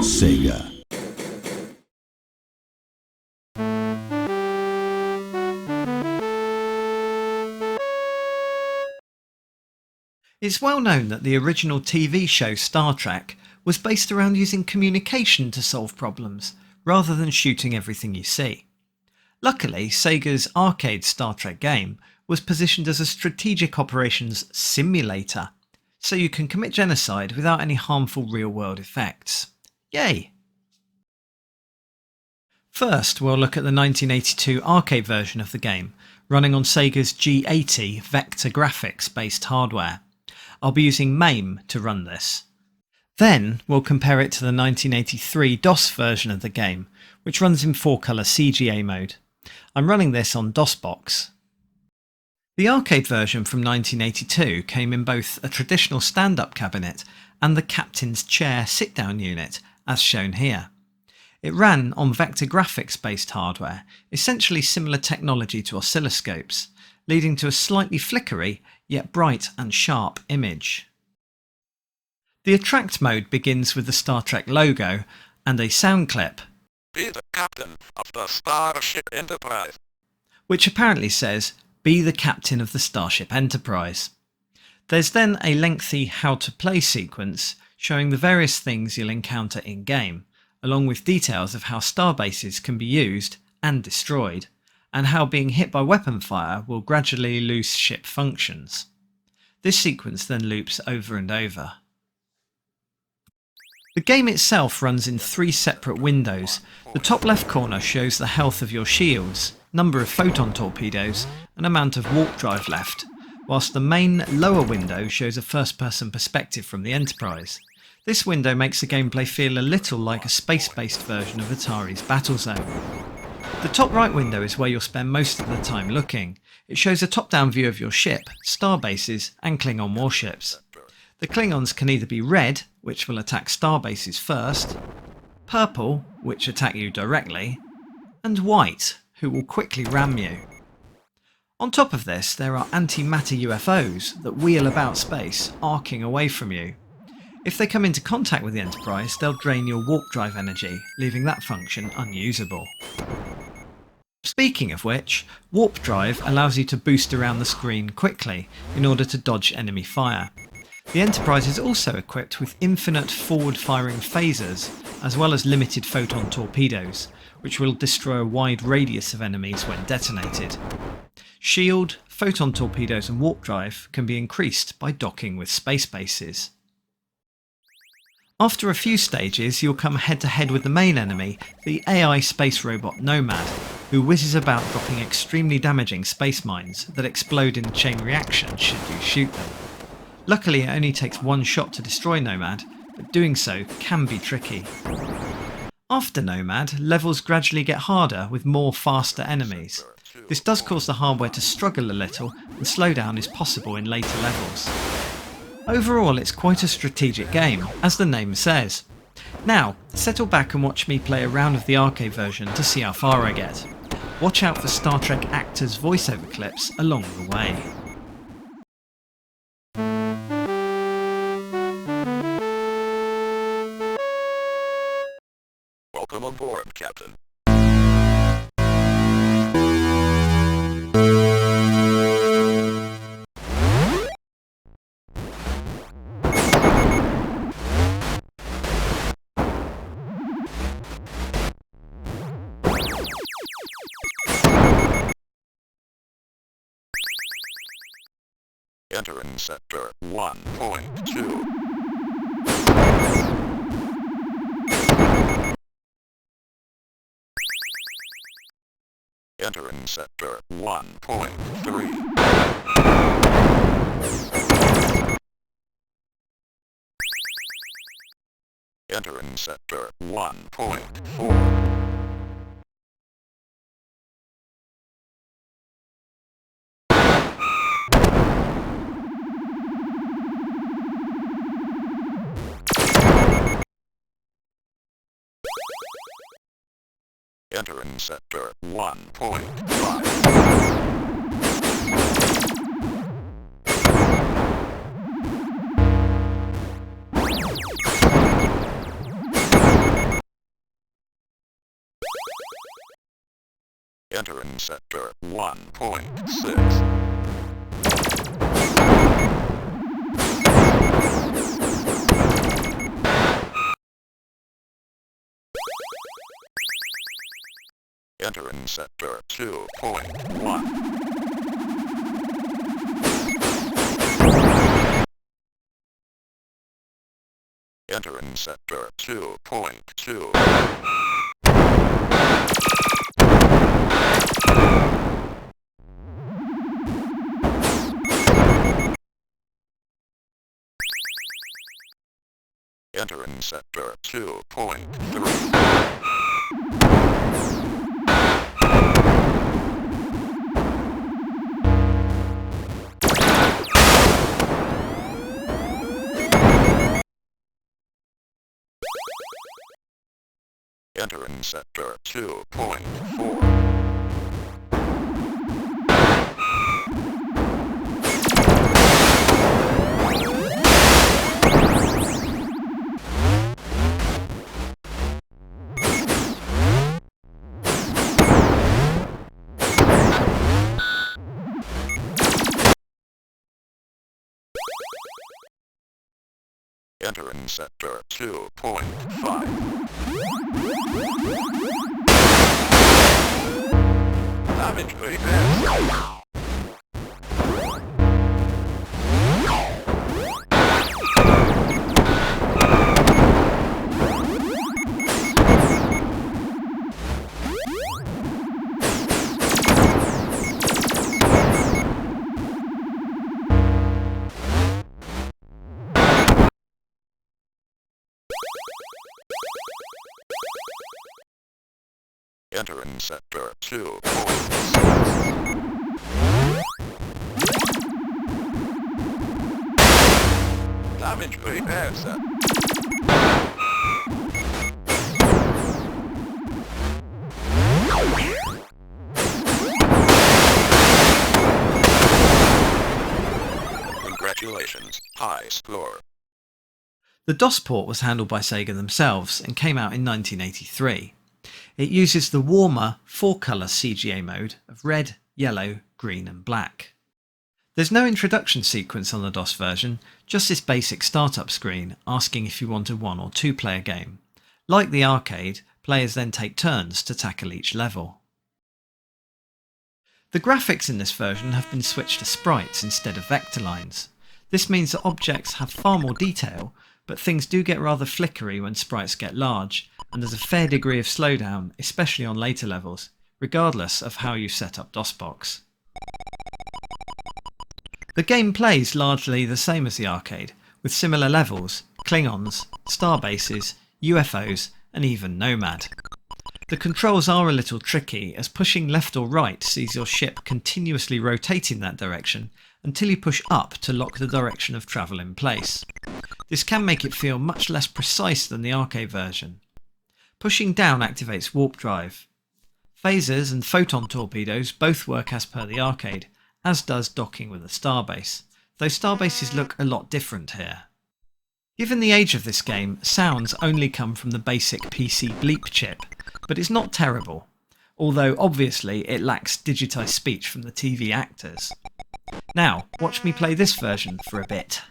Sega. It's well known that the original TV show Star Trek was based around using communication to solve problems, rather than shooting everything you see. Luckily, Sega's arcade Star Trek game was positioned as a strategic operations simulator, so you can commit genocide without any harmful real-world effects. Yay! First, we'll look at the 1982 arcade version of the game, running on Sega's G80 vector graphics based hardware. I'll be using MAME to run this. Then we'll compare it to the 1983 DOS version of the game, which runs in 4-colour CGA mode. I'm running this on DOSBox. The arcade version from 1982 came in both a traditional stand-up cabinet and the captain's chair sit-down unit, as shown here. It ran on vector graphics based hardware, essentially similar technology to oscilloscopes, leading to a slightly flickery yet bright and sharp image. The attract mode begins with the Star Trek logo and a sound clip, "Be the captain of the Starship Enterprise," which apparently says, "Be the captain of the Starship Enterprise." There's then a lengthy how to play sequence showing the various things you'll encounter in-game, along with details of how starbases can be used and destroyed, and how being hit by weapon fire will gradually lose ship functions. This sequence then loops over and over. The game itself runs in 3 separate windows. The top left corner shows the health of your shields, number of photon torpedoes, and amount of warp drive left, whilst the main lower window shows a first-person perspective from the Enterprise. This window makes the gameplay feel a little like a space-based version of Atari's Battlezone. The top right window is where you'll spend most of the time looking. It shows a top-down view of your ship, starbases, and Klingon warships. The Klingons can either be red, which will attack starbases first, purple, which attack you directly, and white, who will quickly ram you. On top of this, there are antimatter UFOs that wheel about space, arcing away from you. If they come into contact with the Enterprise, they'll drain your warp drive energy, leaving that function unusable. Speaking of which, warp drive allows you to boost around the screen quickly in order to dodge enemy fire. The Enterprise is also equipped with infinite forward-firing phasers, as well as limited photon torpedoes, which will destroy a wide radius of enemies when detonated. Shield, photon torpedoes and warp drive can be increased by docking with space bases. After a few stages, you'll come head-to-head with the main enemy, the AI space robot Nomad, who whizzes about dropping extremely damaging space mines that explode in chain reaction should you shoot them. Luckily, it only takes 1 shot to destroy Nomad, but doing so can be tricky. After Nomad, levels gradually get harder with more faster enemies. This does cause the hardware to struggle a little, and slowdown is possible in later levels. Overall, it's quite a strategic game, as the name says. Now, settle back and watch me play a round of the arcade version to see how far I get. Watch out for Star Trek actors' voiceover clips along the way. "Welcome aboard, Captain." Entering Sector 1.2. Entering Sector 1.3. Entering Sector 1.4. Entering Sector 1.5. Entering sector 1.6. Entering sector 2.1. Entering sector 2.2. Entering sector 2.3. Entering sector 2.4. Entering sector 2.5. Damage repairs. Entering sector 2.6. Damage repairs, sir. Congratulations, high score. The DOS port was handled by Sega themselves and came out in 1983. It uses the warmer 4-colour CGA mode of red, yellow, green and black. There's no introduction sequence on the DOS version, just this basic startup screen asking if you want a 1 or 2 player game. Like the arcade, players then take turns to tackle each level. The graphics in this version have been switched to sprites instead of vector lines. This means that objects have far more detail, but things do get rather flickery when sprites get large, and there's a fair degree of slowdown, especially on later levels, regardless of how you set up DOSBox. The game plays largely the same as the arcade, with similar levels, Klingons, starbases, UFOs and even Nomad. The controls are a little tricky, as pushing left or right sees your ship continuously rotating that direction until you push up to lock the direction of travel in place. This can make it feel much less precise than the arcade version. Pushing down activates warp drive. Phasers and photon torpedoes both work as per the arcade, as does docking with a starbase, though starbases look a lot different here. Given the age of this game, sounds only come from the basic PC bleep chip, but it's not terrible, although obviously it lacks digitised speech from the TV actors. Now, watch me play this version for a bit.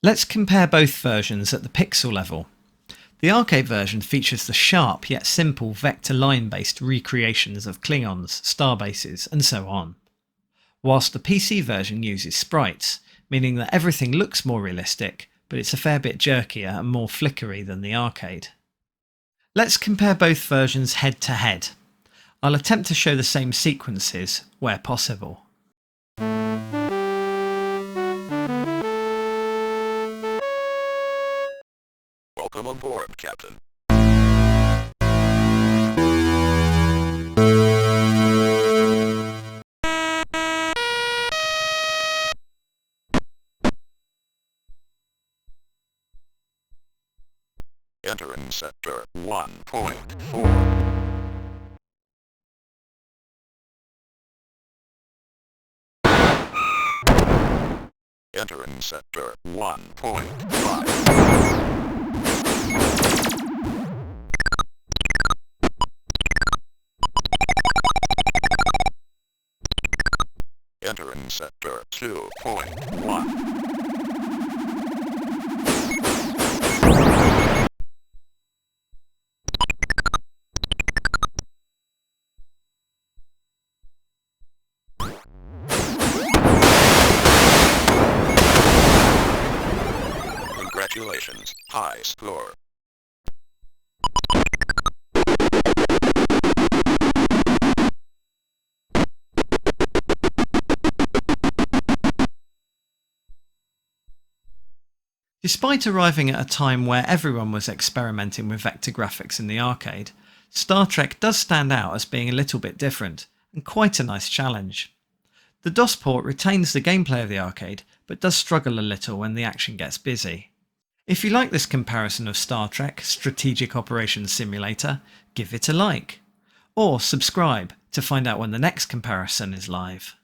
Let's compare both versions at the pixel level. The arcade version features the sharp yet simple vector line based recreations of Klingons, starbases, and so on, whilst the PC version uses sprites, meaning that everything looks more realistic, but it's a fair bit jerkier and more flickery than the arcade. Let's compare both versions head to head. I'll attempt to show the same sequences where possible. Welcome aboard, Captain. Entering sector 1.4. Entering sector 1.5. Entering sector 2.1. Congratulations, high score. Despite arriving at a time where everyone was experimenting with vector graphics in the arcade, Star Trek does stand out as being a little bit different, and quite a nice challenge. The DOS port retains the gameplay of the arcade, but does struggle a little when the action gets busy. If you like this comparison of Star Trek Strategic Operations Simulator, give it a like. Or subscribe to find out when the next comparison is live.